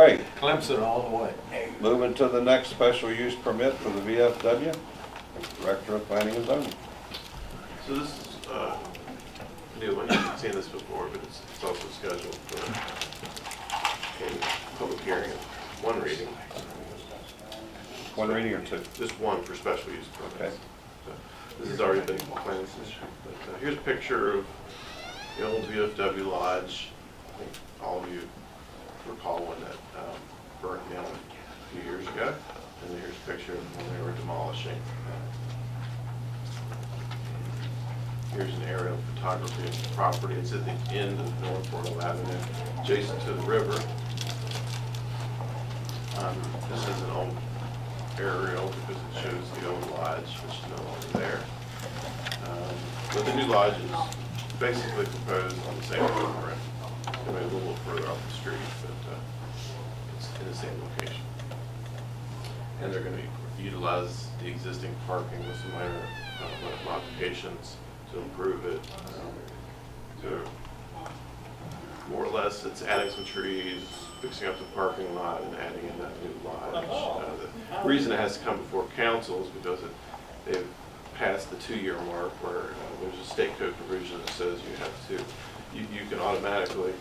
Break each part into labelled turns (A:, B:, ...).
A: right,
B: Clemson all the way.
A: moving to the next special use permit for the VFW, Director of Planning and Zoning.
C: So this is new one. You've seen this before, but it's also scheduled for a public hearing of one reading.
A: One reading or two?
C: Just one for special use
A: Okay.
C: permits. So this has already been planned. But here's a picture of the old VFW lodge. I think all of you recall when that burnt down a few years ago. And here's a picture of when they were demolishing. Here's an aerial photography of the property. It's at the end of North Portal Avenue, adjacent to the river. This is an old aerial because it shows the old lodge, which is no longer there. But the new lodge is basically proposed on the same footprint. It's going to be a little further off the street, but it's in the same location. And they're going to utilize the existing parking with some minor modifications to improve it. So more or less, it's adding some trees, fixing up the parking lot, and adding in that new lodge. The reason it has to come before council is because they've passed the 2-year mark where there's a state code provision that says you can automatically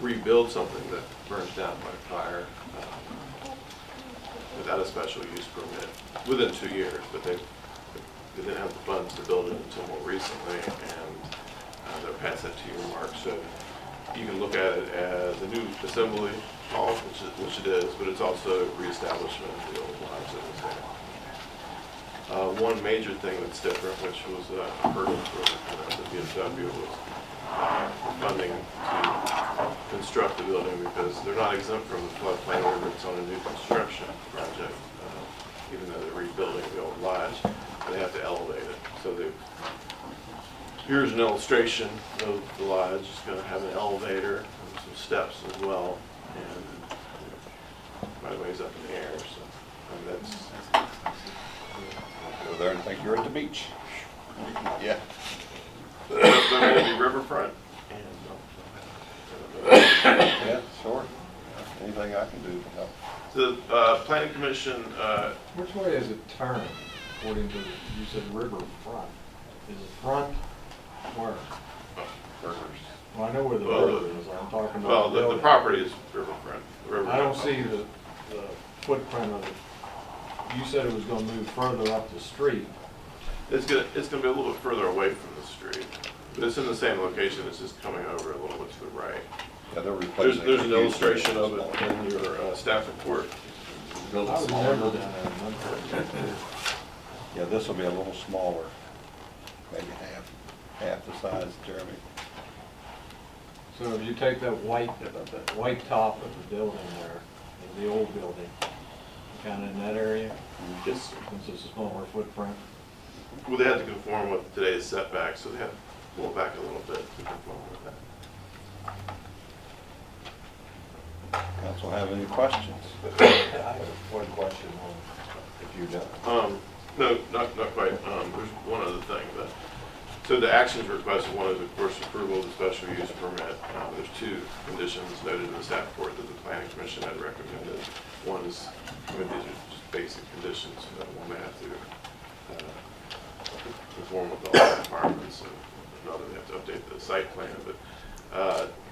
C: rebuild something that burns down by fire without a special use permit within 2 years, but they didn't have the funds to build it until more recently, and they're past that 2-year mark. So you can look at it as a new assembly hall, which it is, but it's also reestablishment of the old lodge that was there. One major thing that's different, which was a hurdle for the VFW, was funding to construct the building, because they're not exempt from the floodplain whenever it's on a new construction project, even though they're rebuilding the old lodge. They have to elevate it. So here's an illustration of the lodge. It's going to have an elevator and some steps as well, and right ways up in the air. So that's.
A: Go there and think you're at the beach. Yeah.
C: They're going to be riverfront.
A: Yeah, sure. Anything I can do to help.
C: The Planning Commission.
B: Which way is it turned, according to, you said river front? Is it front? Where?
A: Burgers.
B: Well, I know where the
C: Well,
B: river is, I'm talking about.
C: Well, the
B: building.
C: property is riverfront.
B: I don't see the footprint of it. You said it was gonna move further up the street.
C: It's gonna be a little bit further away from the street, but it's in the same location. It's just coming over a little bit to the right.
A: Yeah, they're replacing.
C: There's an illustration of it in your staff report.
B: I was never down there.
A: Yeah, this will be a little smaller, maybe half the size, Jeremy.
B: So if you take that white top of the building there, the old building, kind of in that area,
C: Yes.
B: since it's a smaller footprint.
C: Well, they had to conform with today's setback, so they had to pull it back a little bit to conform with that.
A: Council have any questions?
D: I have one question, if you don't.
C: No, not quite. There's one other thing. So the actions requested, one is, of course, approval of the special use permit. There's 2 conditions noted in the staff report that the Planning Commission had recommended. One is, these are just basic conditions. One may have to conform with all the requirements, and another they have to update the site plan. But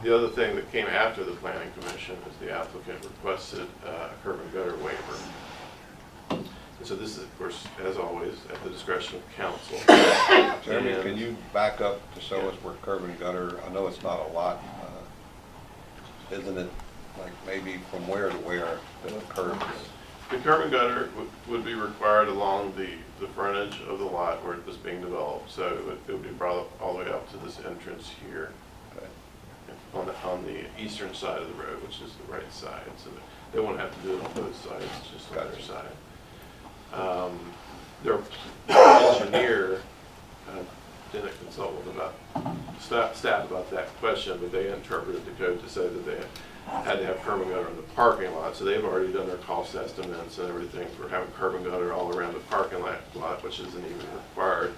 C: the other thing that came after the Planning Commission is the applicant requested a curb and gutter waiver. And so this is, of course, as always, at the discretion of council.
A: Jeremy, can you back up to show us where curb and gutter, I know it's not a lot, isn't it like maybe from where to where that the curb is?
C: The curb and gutter would be required along the frontage of the lot where it was being developed. So it would be brought up all the way up to this entrance here
A: Okay.
C: on the eastern side of the road, which is the right side. So they won't have to do it on both sides, just on their side. Their engineer didn't consult with staff about that question, but they interpreted the code to say that they had to have curb and gutter in the parking lot. So they've already done their cost estimates and everything for having curb and gutter all around the parking lot, which isn't even required,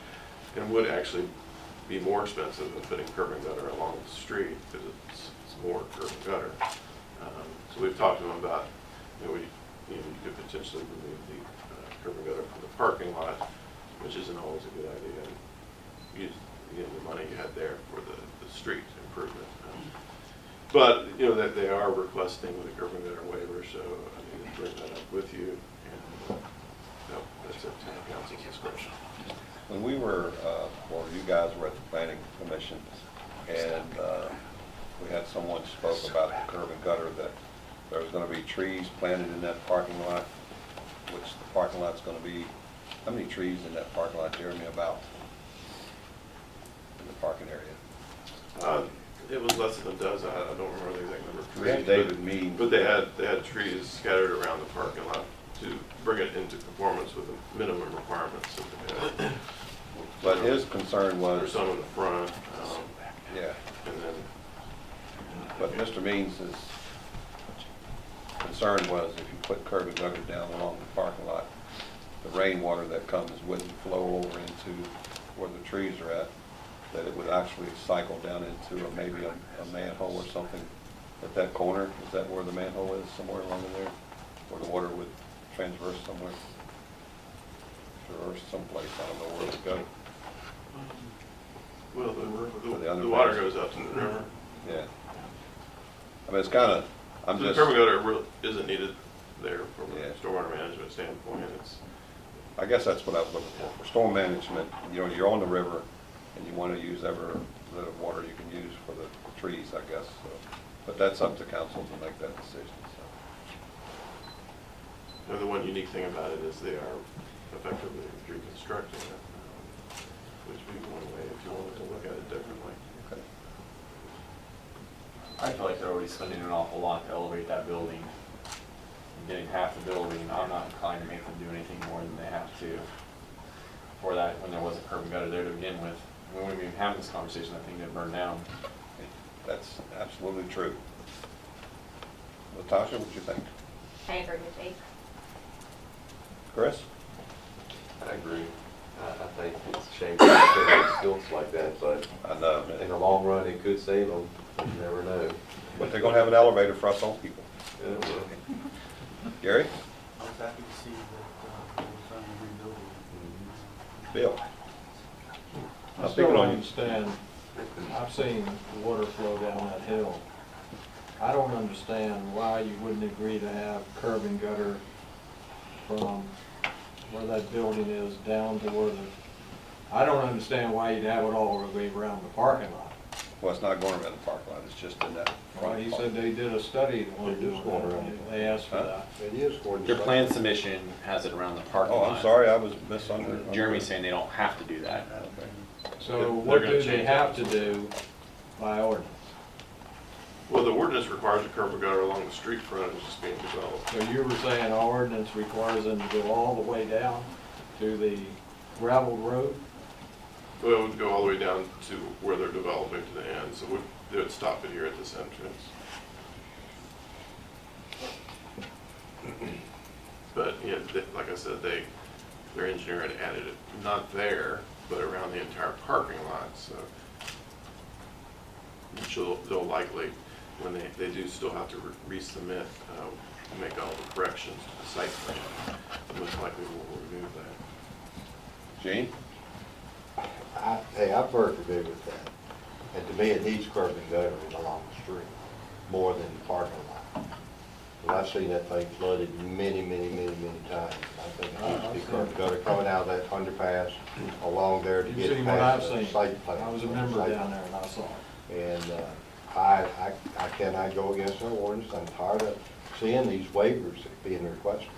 C: and would actually be more expensive than putting curb and gutter along the street because it's more curb and gutter. So we've talked to them about, you could potentially remove the curb and gutter from the parking lot, which isn't always a good idea. And use, the money you had there for the street improvement. But, that they are requesting the curb and gutter waiver, so I need to bring that up with you. And, no, that's up to the council's discretion.
A: When we were, or you guys were at the planning commission, and we had someone spoke about the curb and gutter, that there was gonna be trees planted in that parking lot, which the parking lot's gonna be, how many trees in that parking lot, Jeremy, about? In the parking area?
C: It was less than a dozen. I don't remember the exact number of
A: We had
C: trees.
A: David Mead.
C: But they had trees scattered around the parking lot to bring it into conformance with the minimum requirements that they had.
A: But his concern
C: There's
A: was,
C: some in the front,
A: yeah,
C: and then,
A: but Mr. Means' concern was if you put curb and gutter down along the parking lot, the rainwater that comes wouldn't flow over into where the trees are at, that it would actually cycle down into maybe a manhole or something at that corner. Is that where the manhole is, somewhere along in there? Where the water would transverse somewhere? Traverse someplace, I don't know where it would go.
C: well,
A: For the
C: the water
A: underpass.
C: goes up to the river.
A: Yeah. I mean, it's kind of, I'm
C: So the
A: just,
C: curb and gutter isn't needed there from
A: Yeah.
C: a stormwater management standpoint. It's,
A: I guess that's what I was looking for. For storm management, you're on the river, and you want to use every bit of water you can use for the trees, I guess. So, but that's up to council to make that decision. So.
C: the one unique thing about it is they are effectively reconstructing it, which would be one way if you wanted to look at it differently.
A: Okay.
E: I feel like they're already spending an awful lot to elevate that building. And getting half the building, I'm not inclined to make them do anything more than they have to. For that, when there was a curb and gutter there to begin with, we wouldn't even have this conversation, I think it'd burn down.
A: That's absolutely true. Latasha, what do you think?
F: I agree with Jake.
A: Chris?
D: I agree. I think it's a shame to make skills like that, but
A: I know.
D: in the long run, it could save them. You never know.
A: But they're going to have an elevator for us old people.
D: Yeah, well,
A: Gary?
G: I was happy to see that they were trying to rebuild it.
A: Bill?
B: I
A: I'm
B: still
A: picking
B: don't
A: on you.
B: understand, I've seen water flow down that hill. I don't understand why you wouldn't agree to have curb and gutter from where that building is down to where I don't understand why you'd have it all the way around the parking lot.
A: Well, it's not going around the parking lot, it's just in that
B: Well,
A: front
B: he
A: part.
B: said they did a study on
D: It is
B: doing
D: going
B: that,
D: around.
B: they asked for
A: Huh?
B: that.
D: It is for
E: Their plan submission has it around the parking
A: Oh,
E: lot.
A: I'm sorry, I was misunderstanding.
E: Jeremy's saying they don't have to do that.
A: Okay.
B: So
C: They're
B: what
C: gonna
B: do they
C: change
B: have
C: that.
B: to do by ordinance?
C: Well, the ordinance requires a curb and gutter along the street frontage that's being developed.
B: So you were saying our ordinance requires them to go all the way down to the gravel road?
C: Well, it would go all the way down to where they're developing to the end, so they would stop it here at this entrance. But, yeah, like I said, their engineer had added it, not there, but around the entire parking lot, so. Which they'll likely, when they do still have to resubmit, make all the corrections to the site plan, most likely we'll remove that.
A: Gene?
H: Hey, I'm very familiar with that. And to me, it needs curb and gutter along the street, more than the parking lot. And I've seen that thing flooded many times. I think it needs to be curb and gutter coming out of that underpass along there to
B: You've
H: get
B: seen what I've
H: past the
B: seen.
H: site plan.
B: I was a member down there and I saw it.
H: And I cannot go against our ordinance. I'm tired of seeing these waivers being requested.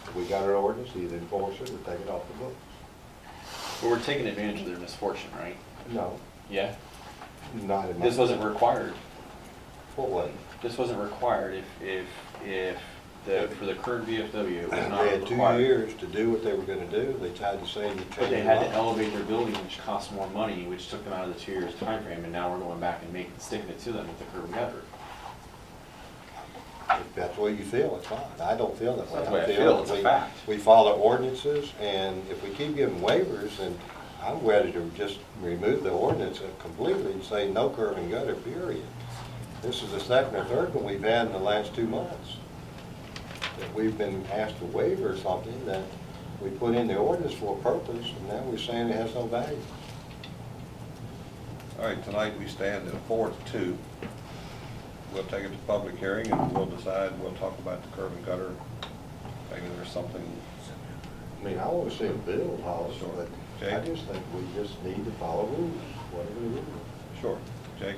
H: If we got an ordinance, either enforce it or take it off the books.
E: But we're taking advantage of their misfortune, right?
H: No,
E: Yeah.
H: not in my.
E: This wasn't required.
H: What was?
E: This wasn't required for the current VFW, it was not
H: They had 2
E: required.
H: years to do what they were gonna do. They tried to say you
E: But
H: change
E: they
H: the
E: had to
H: law.
E: elevate their building, which cost more money, which took them out of the 2 years timeframe, and now we're going back and sticking it to them with the curb and gutter.
H: If that's the way you feel, it's fine. I don't feel that way.
E: That's the way I feel. It's a fact.
H: We follow ordinances, and if we keep giving waivers, then I'm ready to just remove the ordinance completely and say no curb and gutter, period. This is the second or third one we've had in the last 2 months. That we've been asked to waiver something that we put in the ordinance for a purpose, and now we're saying it has no value.
A: All right, tonight we stand at 4-2. We'll take it to public hearing and we'll decide, we'll talk about the curb and gutter. Maybe there's something,
H: I mean, I want to see them build, Hollis,
A: Sure.
H: but
A: Jake?
H: I just think we just need to follow rules, whatever the rules.
A: sure. Jake?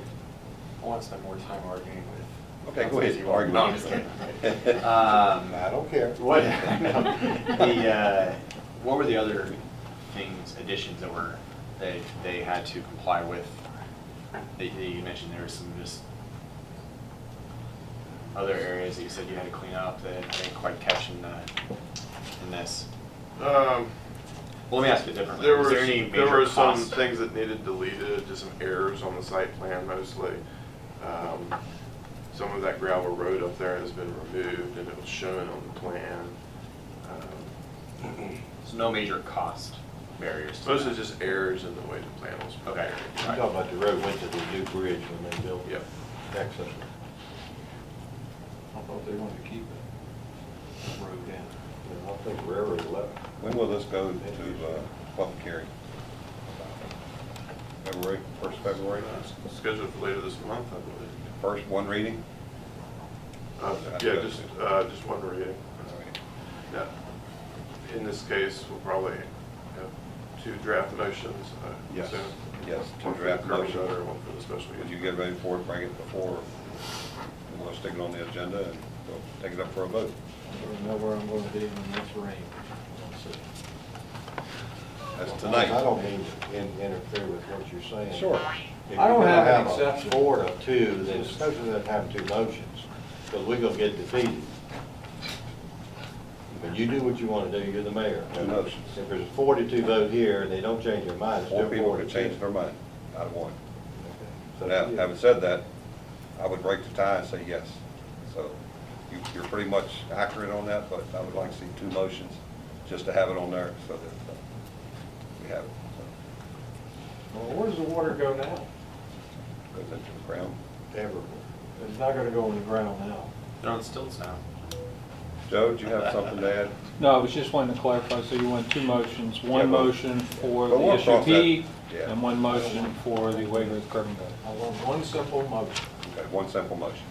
E: I want to spend more time arguing with.
A: Okay, go ahead, you argue.
E: No, I'm just kidding.
H: I don't care.
E: What, what were the other things, additions that they had to comply with? That you mentioned there were some just other areas that you said you had to clean up that I didn't quite catch in this. Well, let me ask you differently.
C: There
E: Was
C: were,
E: there any
C: there
E: major
C: were some
E: costs?
C: things that needed deleted, just some errors on the site plan mostly. Some of that gravel road up there has been removed and it was shown on the plan.
E: So no major cost barriers to
C: Mostly
E: that?
C: just errors in the way the plan was prepared.
H: I'm talking about the road went to the new bridge when they built
C: Yep.
H: access.
B: I thought they wanted to keep it road in.
H: And I think railroad left.
A: When will this go to public hearing? February, 1st February?
C: It's scheduled for later this month, I believe.
A: First, one reading?
C: Yeah, just one reading. Yeah. In this case, we'll probably have 2 draft motions.
A: Yes.
C: soon.
A: Yes, 2
C: One for the
A: draft
C: curb and
A: motions.
C: gutter, one for the special
A: Would you
C: use.
A: get ready for it, bring it before, and we'll stick it on the agenda and we'll take it up for a vote.
B: I don't know where I'm gonna be in this rain. We'll see.
A: That's
H: I
A: tonight.
H: don't mean to interfere with what you're saying.
A: Sure.
H: If
B: I don't
H: you're gonna
B: have an
H: a
B: exception.
H: board of 2, then especially that have 2 motions, because we're gonna get defeated. But you do what you wanna do, you're the mayor.
A: 2 motions.
H: If there's a 4-2 vote here and they don't change their mind, it's
A: 4
H: still 4-2.
A: people could change their mind, out of 1.
H: So,
A: Now,
H: yeah.
A: having said that, I would break the tie and say yes. So you're pretty much accurate on that, but I would like to see 2 motions, just to have it on there so that we have it.
B: Well, where does the water go now?
A: So goes into the ground.
H: Everywhere.
B: It's not gonna go in the ground now.
E: They're on stilts now.
A: Joe, do you have something to add?
F: No, I was just wanting to clarify, so you want 2 motions,
A: Yeah,
F: one
A: but-
F: motion for
A: but
F: the
A: we'll cross
F: SUP,
A: that, yeah.
F: and one motion for the waiver of curb and gutter.
B: I want one simple motion.
A: Okay, one simple motion.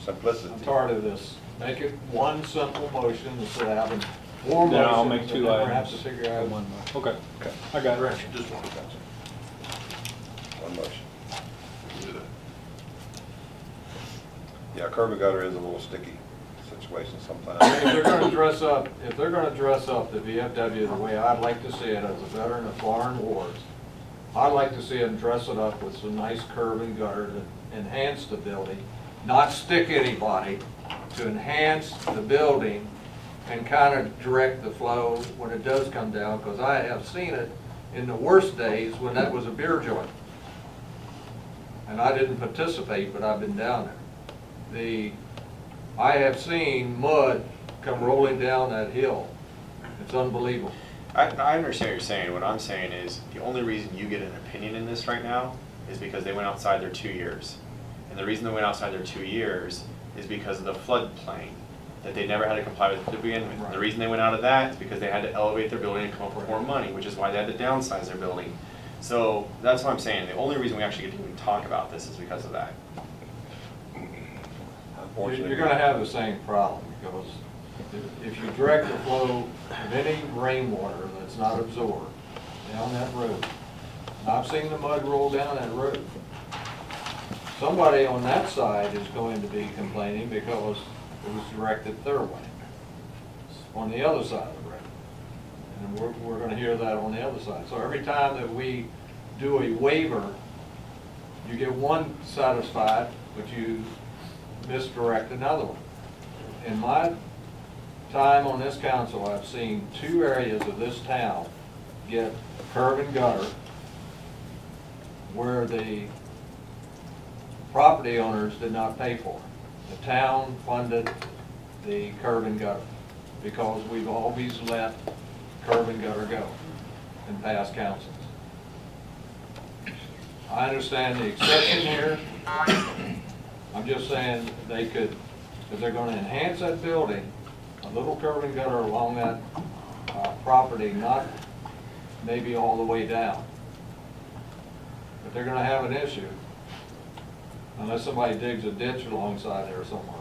A: Simplicity.
B: I'm tired of this. Make it one simple motion instead of having 4 motions.
F: Then I'll make 2
B: and then we'll
F: items.
B: have to figure out
F: for one motion. Okay,
A: Okay,
F: I got it.
C: Just one.
A: one motion.
C: We can do that.
A: Yeah, curb and gutter is a little sticky situation
B: If
A: sometimes.
B: they're gonna dress up, the VFW the way I'd like to see it as a veteran of foreign wars, I'd like to see them dress it up with some nice curb and gutter to enhance the building, not stick anybody, to enhance the building and kind of direct the flow when it does come down, because I have seen it in the worst days when that was a beer joint. And I didn't participate, but I've been down there. I have seen mud come rolling down that hill. It's unbelievable.
E: I understand what you're saying. What I'm saying is, the only reason you get an opinion in this right now is because they went outside their 2 years. And the reason they went outside their 2 years is because of the floodplain that they never had to comply with to begin with.
B: Right.
E: The reason they went out of that is because they had to elevate their building and come up with more money, which is why they had to downsize their building. So that's what I'm saying. The only reason we actually get to even talk about this is because of that.
A: Unfortunately,
B: You're gonna have the same problem, because if you direct the flow of any rainwater that's not absorbed down that road, and I've seen the mud roll down that road, somebody on that side is going to be complaining because it was directed their way, on the other side of the road. And we're gonna hear that on the other side. So every time that we do a waiver, you get one satisfied, but you misdirect another one. In my time on this council, I've seen 2 areas of this town get curb and gutter where the property owners did not pay for it. The town funded the curb and gutter because we've always let curb and gutter go in past councils. I understand the exception here, I'm just saying they could, if they're gonna enhance that building, a little curb and gutter along that property, not maybe all the way down. But they're gonna have an issue unless somebody digs a ditch alongside there somewhere.